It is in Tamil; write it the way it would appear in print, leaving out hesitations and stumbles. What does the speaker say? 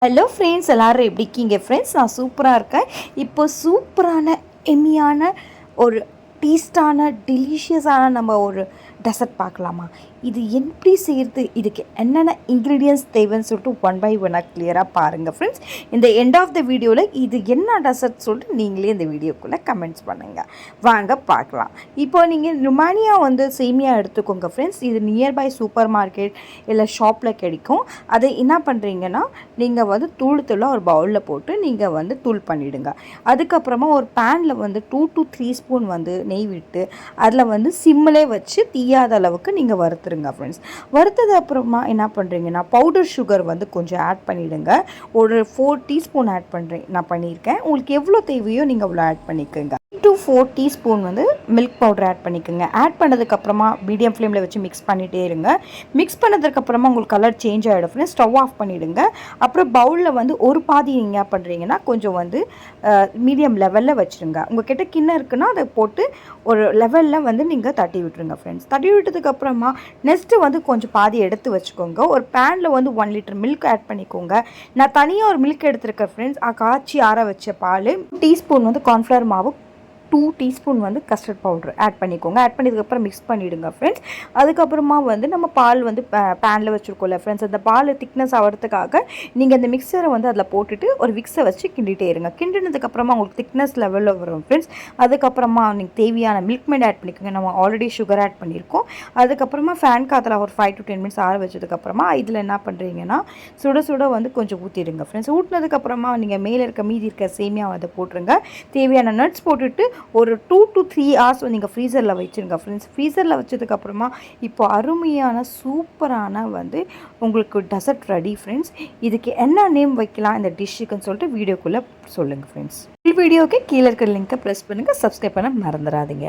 ஹலோ ஃப்ரெண்ட்ஸ், எல்லோரும் எப்படி இருக்கீங்க ஃப்ரெண்ட்ஸ்? நான் சூப்பராக இருக்கேன். இப்போ சூப்பரான எம்மியான ஒரு டேஸ்டான டெலிஷியஸான நம்ம ஒரு டெசர்ட் பார்க்கலாமா? இது எப்படி செய்கிறது, இதுக்கு என்னென்ன இன்க்ரீடியன்ஸ் தேவைன்னு சொல்லிட்டு ஒன் பை ஒன்னாக கிளியராக பாருங்கள் ஃப்ரெண்ட்ஸ். இந்த எண்ட் ஆஃப் த வீடியோவில் இது என்ன டெசர்ட் சொல்லிட்டு நீங்களே இந்த வீடியோக்குள்ளே கமெண்ட்ஸ் பண்ணுங்கள். வாங்க பார்க்கலாம். இப்போ நீங்கள் ருமானியா சேமியா எடுத்துக்கோங்க ஃப்ரெண்ட்ஸ். இது நியர்பை சூப்பர் மார்க்கெட் இல்லை ஷாப்பில் கிடைக்கும். அதை என்ன பண்ணுறீங்கன்னா, நீங்கள் தூளாக ஒரு பவுலில் போட்டு நீங்கள் தூள் பண்ணிவிடுங்க. அதுக்கப்புறமா ஒரு பேனில் 2 to 3 ஸ்பூன் நெய் விட்டு அதில் சிம்மிலே வச்சு தீயாத அளவுக்கு நீங்கள் வறுத்துருங்க ஃப்ரெண்ட்ஸ். வறுத்தது அப்புறமா என்ன பண்ணுறீங்கன்னா, பவுடர் சுகர் கொஞ்சம் ஆட் பண்ணிவிடுங்க. ஒரு 4 டீஸ்பூன் ஆட் நான் பண்ணியிருக்கேன். உங்களுக்கு எவ்வளோ தேவையோ நீங்கள் அவ்வளோ ஆட் பண்ணிக்கோங்க. 3 to 4 teaspoon milk powder add பண்ணிக்கோங்க. ஆட் பண்ணதுக்கப்புறமா மீடியம் ஃப்ளேமில் வச்சு மிக்ஸ் பண்ணிகிட்டே இருங்க. மிக்ஸ் பண்ணதுக்கப்புறமா உங்களுக்கு கலர் சேஞ்ச் ஆகிடும் ஃப்ரெண்ட்ஸ். ஸ்டவ் ஆஃப் பண்ணிவிடுங்க. அப்புறம் பவுலில் ஒரு பாதி நீங்கள் என்ன பண்ணுறீங்கன்னா, கொஞ்சம் மீடியம் லெவலில் வச்சுருங்க. உங்கள் கிட்ட கிண்ணம் இருக்குன்னா அதை போட்டு ஒரு லெவலில் நீங்கள் தட்டி விட்டுருங்க ஃப்ரெண்ட்ஸ். தட்டி விட்டதுக்கப்புறமா நெக்ஸ்ட்டு கொஞ்சம் பாதி எடுத்து வச்சுக்கோங்க. ஒரு பேனில் 1 லிட்டர் மில்க் ஆட் பண்ணிக்கோங்க. நான் தனியாக ஒரு மில்க் எடுத்துருக்கேன் ஃப்ரெண்ட்ஸ். காய்ச்சி ஆற வச்ச பால், டீஸ்பூன் கார்ன்ஃப்ளவர் மாவு, 2 டீஸ்பூன் கஸ்டர்ட் பவுடர் ஆட் பண்ணிக்கோங்க. ஆட் பண்ணதுக்கப்புறம் மிக்ஸ் பண்ணிவிடுங்க ஃப்ரெண்ட்ஸ். அதுக்கப்புறமா நம்ம பால் பேனில் வச்சுருக்கோம்ல ஃப்ரெண்ட்ஸ், அந்த பால் திக்னஸ் ஆகிறதுக்காக நீங்கள் அந்த மிக்சரை அதில் போட்டுட்டு ஒரு விக்ஸை வச்சு கிண்டிகிட்டே இருங்க. கிண்டினதுக்கப்புறமா உங்களுக்கு திக்னஸ் லெவலில் வரும் ஃப்ரெண்ட்ஸ். அதுக்கப்புறமா நீங்கள் தேவையான மில்க் மேட் ஆட் பண்ணிக்கோங்க. நம்ம ஆல்ரெடி சுகர் ஆட் பண்ணியிருக்கோம். அதுக்கப்புறமா ஃபேன் காற்றுல ஒரு 5 to 10 மினிட்ஸ் ஆற வச்சதுக்கப்புறமா இதில் என்ன பண்ணுறீங்கன்னா, சுட சுட கொஞ்சம் ஊற்றிடுங்க ஃப்ரெண்ட்ஸ். ஊட்டினதுக்கப்புறமா நீங்கள் மேலே மீதி இருக்க சேமியா போட்டுருங்க. தேவையான நட்ஸ் போட்டுட்டு ஒரு 2 to 3 hours நீங்கள் ஃப்ரீசரில் வச்சுருங்க ஃப்ரெண்ட்ஸ். ஃப்ரீசரில் வச்சதுக்கப்புறமா இப்போ அருமையான சூப்பரான உங்களுக்கு டெசர்ட் ரெடி ஃப்ரெண்ட்ஸ். இதுக்கு என்ன நேம் வைக்கலாம் இந்த டிஷ்ஷுக்குன்னு சொல்லிட்டு வீடியோக்குள்ளே சொல்லுங்கள் ஃப்ரெண்ட்ஸ். வீடியோக்கு கீழே இருக்கிற லிங்க்கை ப்ரெஸ் பண்ணுங்கள். சப்ஸ்கிரைப் பண்ண மறந்துடாதீங்க.